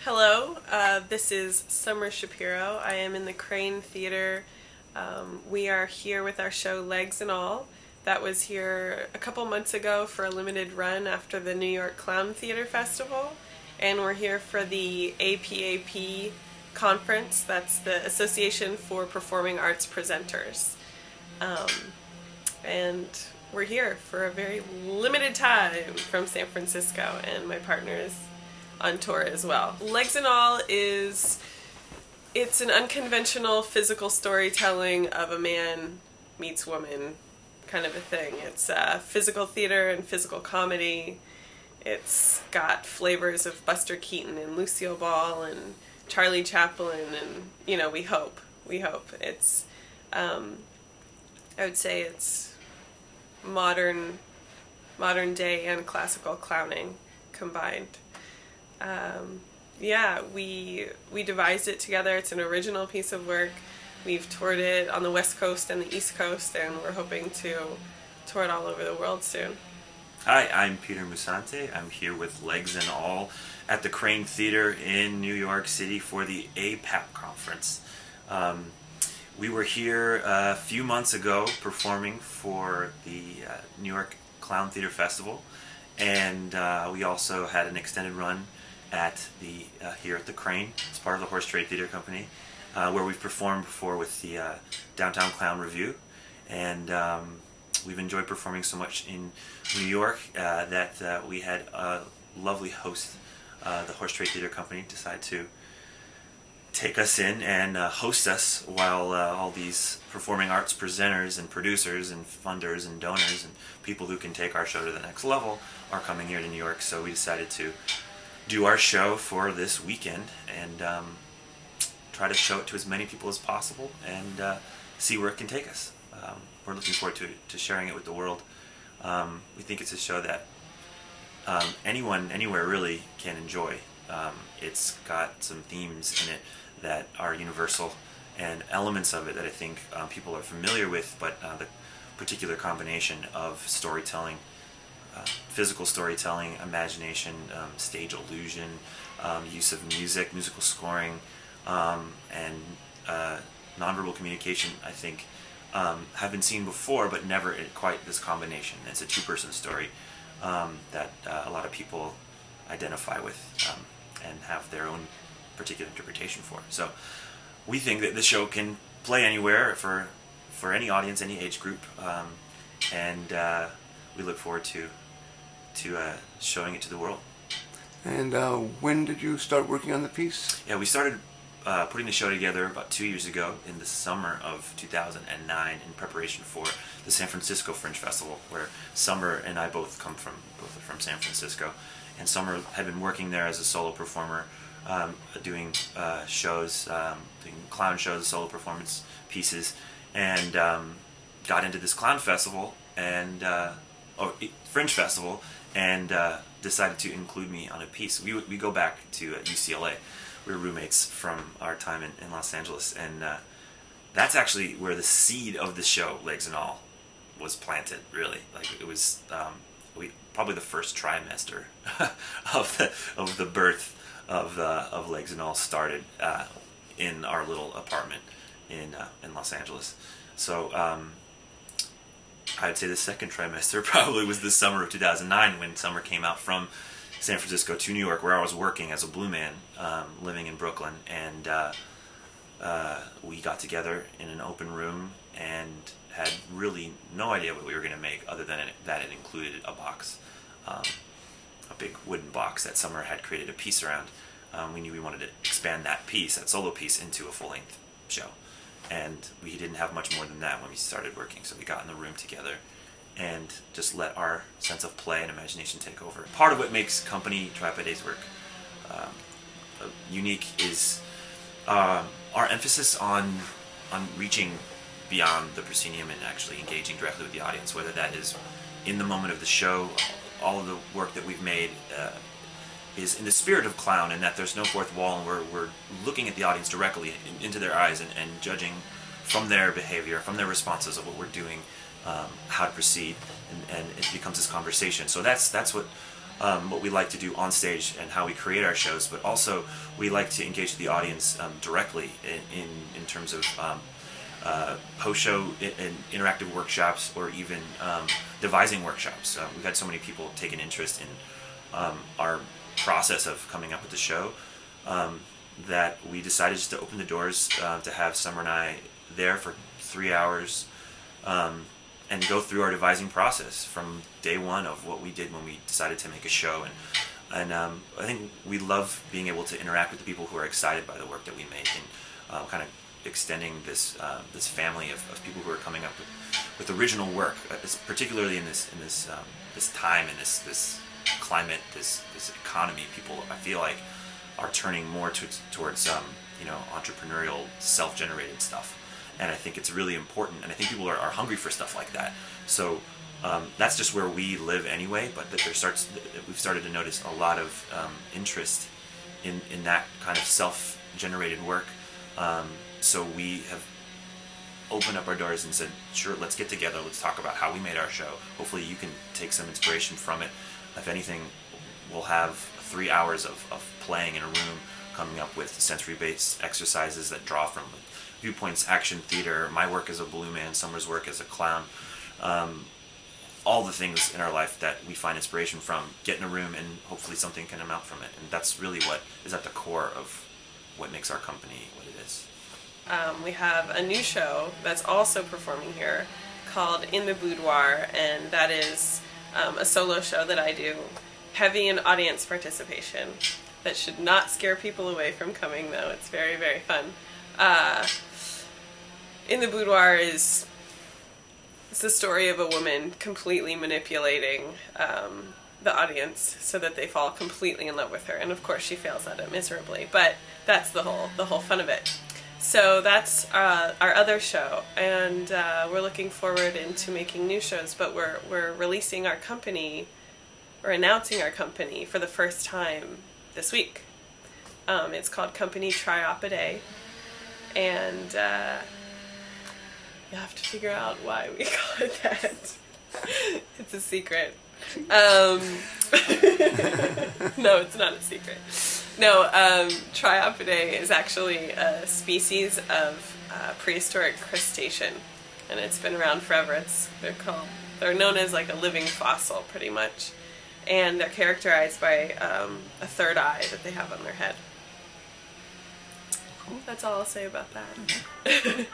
Hello, this is Summer Shapiro. I am in the Kraine Theater. We are here with our show Legs and All. That was here a couple months ago for a limited run after the New York Clown Theater Festival. And we're here for the APAP conference. That's the Association for Performing Arts Presenters. And we're here for a very limited time from San Francisco, and my partner is on tour as well. Legs and All it's an unconventional physical storytelling of a man meets woman kind of a thing. It's physical theater and physical comedy. It's got flavors of Buster Keaton and Lucille Ball and Charlie Chaplin, and we hope it's I would say it's modern day and classical clowning combined. We devised it together. It's an original piece of work. We've toured it on the West Coast and the East Coast, and we're hoping to tour it all over the world soon. Hi, I'm Peter Musante. I'm here with Legs and All at the Kraine Theater in New York City for the APAP conference. We were here a few months ago performing for the New York Clown Theater Festival, and we also had an extended run at here at the Kraine. It's part of the Horse Trade Theater Company, where we've performed before with the Downtown Clown Review, and we've enjoyed performing so much in New York that we had a lovely host. The Horse Trade Theater Company decided to take us in and host us while all these performing arts presenters and producers and funders and donors and people who can take our show to the next level are coming here to New York. So we decided to do our show for this weekend and try to show it to as many people as possible and see where it can take us. We're looking forward to sharing it with the world. We think it's a show that anyone, anywhere really can enjoy. It's got some themes in it that are universal and elements of it that I think people are familiar with, but the particular combination of storytelling, physical storytelling, imagination, stage illusion, use of music, musical scoring, and nonverbal communication, I think, have been seen before, but never in quite this combination. It's a two-person story that a lot of people identify with and have their own particular interpretation for. So we think that the show can play anywhere for any audience, any age group, and we look forward to showing it to the world. And when did you start working on the piece? Yeah, we started putting the show together about 2 years ago in the summer of 2009 in preparation for the San Francisco Fringe Festival, where Summer and I both are from San Francisco. And Summer had been working there as a solo performer, doing shows, doing clown shows, solo performance pieces, and got into this clown festival and Fringe Festival, and decided to include me on a piece. We go back to UCLA. We were roommates from our time in Los Angeles, and that's actually where the seed of the show, Legs and All, was planted. Really, like it was probably the first trimester of the birth of Legs and All started in our little apartment in Los Angeles. So I'd say the second trimester probably was the summer of 2009, when Summer came out from San Francisco to New York, where I was working as a blue man, living in Brooklyn, and we got together in an open room and had really no idea what we were going to make, other than that it included a box, a big wooden box that Summer had created a piece around. We knew we wanted to expand that piece, that solo piece, into a full-length show, and we didn't have much more than that when we started working, so we got in the room together and just let our sense of play and imagination take over. Part of what makes Company Tripede's work unique is our emphasis on reaching beyond the proscenium and actually engaging directly with the audience, whether that is in the moment of the show. All of the work that we've made is in the spirit of clown, and that there's no fourth wall, and we're looking at the audience directly into their eyes and judging from their behavior, from their responses of what we're doing, how to proceed, and it becomes this conversation. So that's what what we like to do on stage and how we create our shows, but also we like to engage the audience directly in terms of post-show interactive workshops, or even devising workshops. We've had so many people take an interest in our process of coming up with the show that we decided just to open the doors to have Summer and I there for 3 hours and go through our devising process from day one of what we did when we decided to make a show. And I think we love being able to interact with the people who are excited by the work that we make, and kind of extending this family of people who are coming up with original work, particularly in this time, in this climate, this economy. People, I feel like, are turning more towards entrepreneurial, self-generated stuff, and I think it's really important. And I think people are hungry for stuff like that. So that's just where we live anyway. But we've started to notice a lot of interest in that kind of self-generated work. So we have opened up our doors and said, sure, let's get together, let's talk about how we made our show. Hopefully you can take some inspiration from it. If anything, we'll have 3 hours of playing in a room, coming up with sensory-based exercises that draw from viewpoints, action theater, my work as a balloon man, Summer's work as a clown, all the things in our life that we find inspiration from, get in a room and hopefully something can come out from it. And that's really what is at the core of what makes our company what it is. We have a new show that's also performing here called In the Boudoir, and that is a solo show that I do, heavy in audience participation. That should not scare people away from coming, though. It's very, very fun. In the Boudoir it's the story of a woman completely manipulating the audience so that they fall completely in love with her, and of course she fails at it miserably, but that's the whole fun of it. So that's our other show, and we're looking forward into making new shows, but we're releasing our company, or announcing our company for the first time this week. It's called Company Triopide, and you have to figure out why we call it that. It's a secret. No, it's not a secret. No, Triopide is actually a species of prehistoric crustacean, and it's been around forever. They're known as like a living fossil, pretty much, and they're characterized by a third eye that they have on their head. Cool. That's all I'll say about that.